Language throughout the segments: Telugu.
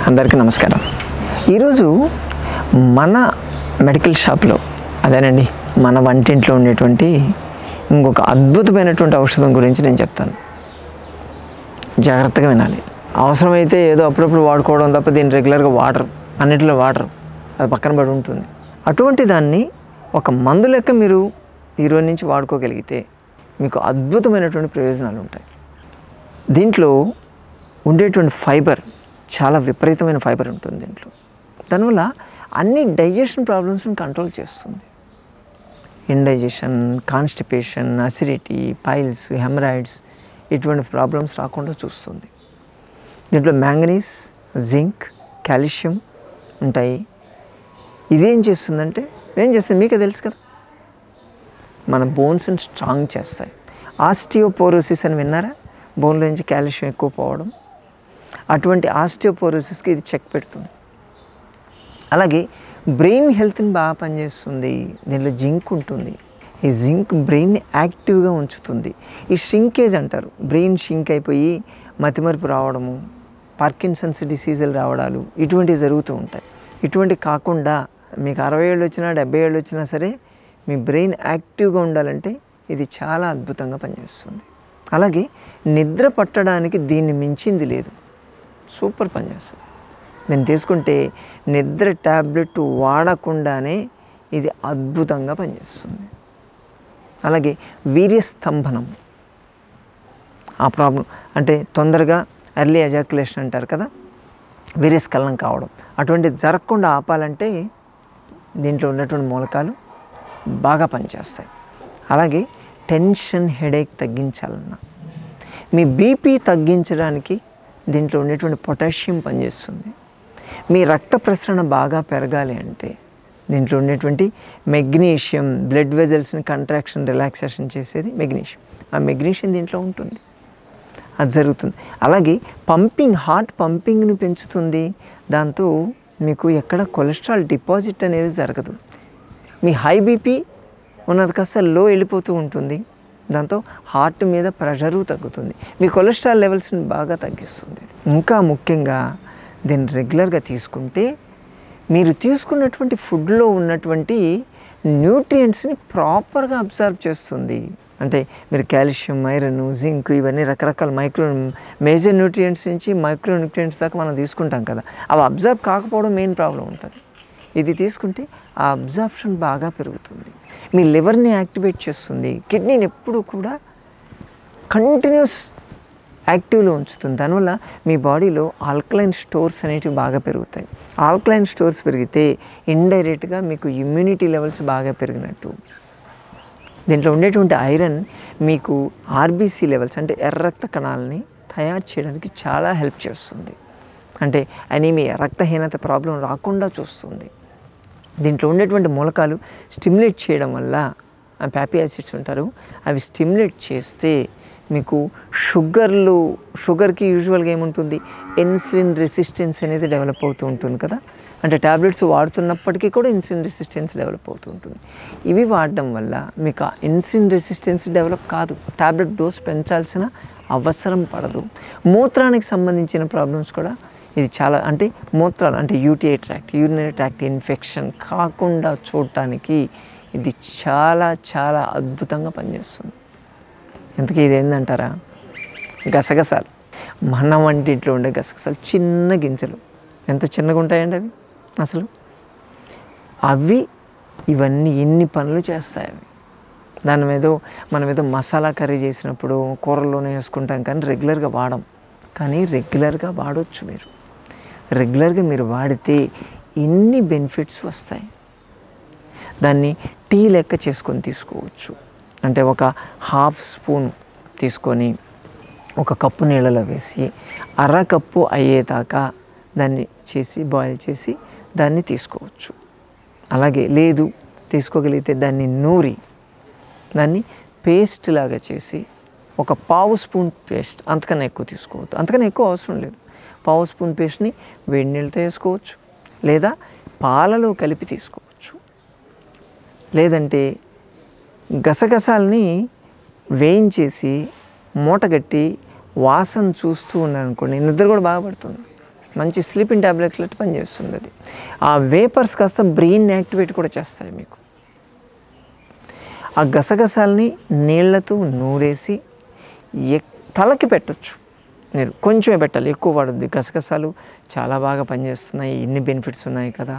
అందరికీ నమస్కారం. ఈరోజు మన మెడికల్ షాప్లో అదేనండి మన వంటింట్లో ఉండేటువంటి ఇంకొక అద్భుతమైనటువంటి ఔషధం గురించి నేను చెప్తాను. జాగ్రత్తగా వినాలి. అవసరమైతే ఏదో అప్పుడప్పుడు వాడుకోవడం తప్ప దీన్ని రెగ్యులర్గా వాడరు, అన్నింటిలో వాడరు, అది పక్కన పడి ఉంటుంది. అటువంటి దాన్ని ఒక మందు లెక్క మీరు ఈరోజు నుంచి వాడుకోగలిగితే మీకు అద్భుతమైనటువంటి ప్రయోజనాలు ఉంటాయి. దీంట్లో ఉండేటువంటి ఫైబర్ చాలా విపరీతమైన ఫైబర్ ఉంటుంది దీంట్లో. దానివల్ల అన్ని డైజెషన్ ప్రాబ్లమ్స్ని కంట్రోల్ చేస్తుంది. Indigestion, constipation, acidity, piles, haemorrhoids ఇటువంటి ప్రాబ్లమ్స్ రాకుండా చూస్తుంది. దీంట్లో మ్యాంగనీస్, జింక్, కాల్షియం ఉంటాయి. ఇదేం చేస్తుందంటే మీకే తెలుసు కదా, మన బోన్స్ని స్ట్రాంగ్ చేస్తాయి. ఆస్టియోపోరోసిస్ అని విన్నారా? బోన్లో నుంచి కాల్షియం ఎక్కువ పోవడం, అటువంటి ఆస్టియోపోరోసిస్కి ఇది చెక్ పెడుతుంది. అలాగే బ్రెయిన్ హెల్త్ని బాగా పనిచేస్తుంది. దీనిలో జింక్ ఉంటుంది. ఈ జింక్ బ్రెయిన్ని యాక్టివ్గా ఉంచుతుంది. ఈ షింకేజ్ అంటారు, బ్రెయిన్ షింక్ అయిపోయి మతిమరుపు రావడము, పార్కిన్సన్స్ డిసీజులు రావడాలు ఇటువంటివి జరుగుతూ ఉంటాయి. ఇటువంటి కాకుండా మీకు 60 ఏళ్ళు వచ్చినా 70 ఏళ్ళు వచ్చినా సరే మీ బ్రెయిన్ యాక్టివ్గా ఉండాలంటే ఇది చాలా అద్భుతంగా పనిచేస్తుంది. అలాగే నిద్ర పట్టడానికి దీన్ని మించింది లేదు, సూపర్ పనిచేస్తుంది. నేను తీసుకుంటే నిద్ర ట్యాబ్లెట్ వాడకుండానే ఇది అద్భుతంగా పనిచేస్తుంది. అలాగే వీర్యస్తంభనం, ఆ ప్రాబ్లం అంటే తొందరగా ఎర్లీ ఎజాక్యులేషన్ అంటారు కదా, వీర్యస్ఖలనం కావడం, అటువంటిది జరగకుండా ఆపాలంటే దీంట్లో ఉన్నటువంటి మూలకాలు బాగా పనిచేస్తాయి. అలాగే టెన్షన్, హెడేక్ తగ్గించాలన్నా, మీ బీపీ తగ్గించడానికి దీంట్లో ఉండేటువంటి పొటాషియం పనిచేస్తుంది. మీ రక్త ప్రసరణ బాగా పెరగాలి అంటే దీంట్లో ఉండేటువంటి మెగ్నీషియం, బ్లడ్ వెజల్స్ని కంట్రాక్షన్, రిలాక్సేషన్ చేసేది మెగ్నీషియం. ఆ మెగ్నీషియం దీంట్లో ఉంటుంది, అది జరుగుతుంది. అలాగే పంపింగ్, హార్ట్ పంపింగ్ని పెంచుతుంది. దాంతో మీకు ఎక్కడ కొలెస్ట్రాల్ డిపాజిట్ అనేది జరగదు. మీ హై బీపీ ఉన్నది కాస్త లో వెళ్ళిపోతూ ఉంటుంది. దాంతో హార్ట్ మీద ప్రెషరు తగ్గుతుంది. మీ కొలెస్ట్రాల్ లెవెల్స్ని బాగా తగ్గిస్తుంది. ఇంకా ముఖ్యంగా దీన్ని రెగ్యులర్గా తీసుకుంటే మీరు తీసుకున్నటువంటి ఫుడ్లో ఉన్నటువంటి న్యూట్రియంట్స్ని ప్రాపర్గా అబ్జర్వ్ చేస్తుంది. అంటే మీరు కాల్షియం, ఐరన్, జింక్ ఇవన్నీ రకరకాల మేజర్ న్యూట్రియంట్స్ నుంచి మైక్రో న్యూట్రియంట్స్ దాకా మనం తీసుకుంటాం కదా, అవి అబ్జర్వ్ కాకపోవడం మెయిన్ ప్రాబ్లం ఉంటుంది. ఇది తీసుకుంటే ఆ అబ్జర్ప్షన్ బాగా పెరుగుతుంది. మీ లివర్ని యాక్టివేట్ చేస్తుంది. కిడ్నీని ఎప్పుడూ కూడా కంటిన్యూస్ యాక్టివ్లో ఉంచుతుంది. దానివల్ల మీ బాడీలో ఆల్కలైన్ స్టోర్స్ అనేటివి బాగా పెరుగుతాయి. ఆల్కలైన్ స్టోర్స్ పెరిగితే ఇండైరెక్ట్గా మీకు ఇమ్యూనిటీ లెవెల్స్ బాగా పెరిగినట్టు. దీంట్లో ఉండేటువంటి ఐరన్ మీకు ఆర్బీసీ లెవెల్స్ అంటే ఎర్ర రక్త కణాలని తయారు చేయడానికి చాలా హెల్ప్ చేస్తుంది. అంటే అనీమియా, రక్తహీనత ప్రాబ్లం రాకుండా చూస్తుంది. దీంట్లో ఉండేటువంటి మూలకాలు స్టిమ్యులేట్ చేయడం వల్ల ఫ్యాటీ యాసిడ్స్ ఉంటారు, అవి స్టిమ్యులేట్ చేస్తే మీకు షుగర్కి యూజువల్గా ఏముంటుంది, ఇన్సులిన్ రెసిస్టెన్స్ అనేది డెవలప్ అవుతూ ఉంటుంది కదా. అంటే ట్యాబ్లెట్స్ వాడుతున్నప్పటికీ కూడా ఇన్సులిన్ రెసిస్టెన్స్ డెవలప్ అవుతూ ఉంటుంది. ఇవి వాడడం వల్ల మీకు ఆ ఇన్సులిన్ రెసిస్టెన్స్ డెవలప్ కాదు, ట్యాబ్లెట్ డోస్ పెంచాల్సిన అవసరం పడదు. మూత్రానికి సంబంధించిన ప్రాబ్లమ్స్ కూడా ఇది చాలా, అంటే మూత్రాలు అంటే UTI tract, urinary tract infection కాకుండా చూడటానికి ఇది చాలా చాలా అద్భుతంగా పనిచేస్తుంది. ఇంతకీ ఇది ఏంటంటారా? గసగసాలు. మన వంటింట్లో ఉండే గసగసాలు చిన్న గింజలు, ఎంత చిన్నగా ఉంటాయండి అవి అసలు. అవి ఇవన్నీ ఎన్ని పనులు చేస్తాయి అవి. మనం ఏదో మసాలా కర్రీ చేసినప్పుడు కూరల్లోనే వేసుకుంటాం, కానీ రెగ్యులర్గా వాడం. కానీ రెగ్యులర్గా వాడవచ్చు. రెగ్యులర్గా మీరు వాడితే ఎన్ని బెనిఫిట్స్ వస్తాయి. దాన్ని టీ లెక్క చేసుకొని తీసుకోవచ్చు. అంటే ఒక హాఫ్ స్పూన్ తీసుకొని ఒక కప్పు నీళ్ళలో వేసి అరకప్పు అయ్యేదాకా దాన్ని చేసి బాయిల్ చేసి దాన్ని తీసుకోవచ్చు. అలాగే లేదు తీసుకోగలిగితే దాన్ని నూరి దాన్ని పేస్ట్ లాగా చేసి ఒక పావు స్పూన్ పేస్ట్, అంతకన్నా ఎక్కువ తీసుకోవద్దు, అంతకన్నా ఎక్కువ అవసరం లేదు. పావు స్పూన్ పేస్ట్ని వేడి నీళ్ళతో వేసుకోవచ్చు, లేదా పాలలో కలిపి తీసుకోవచ్చు. లేదంటే గసగసాలని వేయించేసి మూటగట్టి వాసన చూస్తూ ఉన్నారనుకోండి, నిద్ర కూడా బాగా పడుతుంది. మంచి స్లీపింగ్ ట్యాబ్లెట్లు పనిచేస్తుంది అది. ఆ వేపర్స్ కాస్త బ్రెయిన్ యాక్టివేట్ కూడా చేస్తాయి మీకు. ఆ గసగసాలని నీళ్లతో నూరేసి తలకి పెట్టచ్చు. మీరు కొంచెమే పెట్టాలి, ఎక్కువ వాడద్దు. గసగసాలు చాలా బాగా పనిచేస్తున్నాయి, ఇన్ని బెనిఫిట్స్ ఉన్నాయి కదా,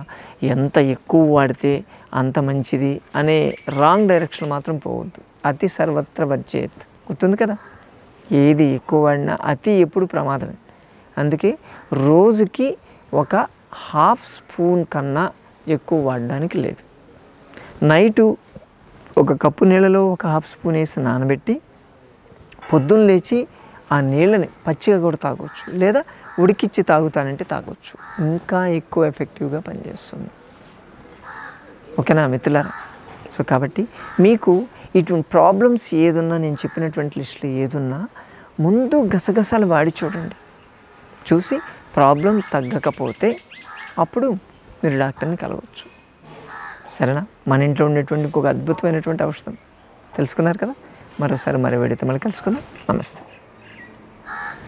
ఎంత ఎక్కువ వాడితే అంత మంచిది అనే రాంగ్ డైరెక్షన్ మాత్రం పోవద్దు. అతి సర్వత్ర వర్జేత్, గుర్తుంది కదా. ఏది ఎక్కువ వాడినా అతి ఎప్పుడు ప్రమాదమే. అందుకే రోజుకి ఒక హాఫ్ స్పూన్ కన్నా ఎక్కువ వాడడానికి లేదు. నైటు ఒక కప్పు నీళ్ళలో ఒక హాఫ్ స్పూన్ వేసి నానబెట్టి పొద్దున్న లేచి ఆ నీళ్ళని పచ్చిగా కూడా తాగొచ్చు, లేదా ఉడికిచ్చి తాగుతానంటే తాగొచ్చు. ఇంకా ఎక్కువ ఎఫెక్టివ్గా పనిచేస్తుంది. ఓకేనా మిత్రులారా? సో కాబట్టి మీకు ఇటువంటి ప్రాబ్లమ్స్ ఏదున్నా, నేను చెప్పినటువంటి లిస్టులో ఏదున్నా ముందు గసగసాలు వాడి చూడండి. చూసి ప్రాబ్లం తగ్గకపోతే అప్పుడు మీరు డాక్టర్ని కలవచ్చు. సరేనా? మన ఇంట్లో ఉండేటువంటి ఒక అద్భుతమైనటువంటి ఔషధం తెలుసుకున్నారు కదా. మరోసారి మరో వీడియోతో మళ్ళీ కలుసుకుందాం. నమస్తే.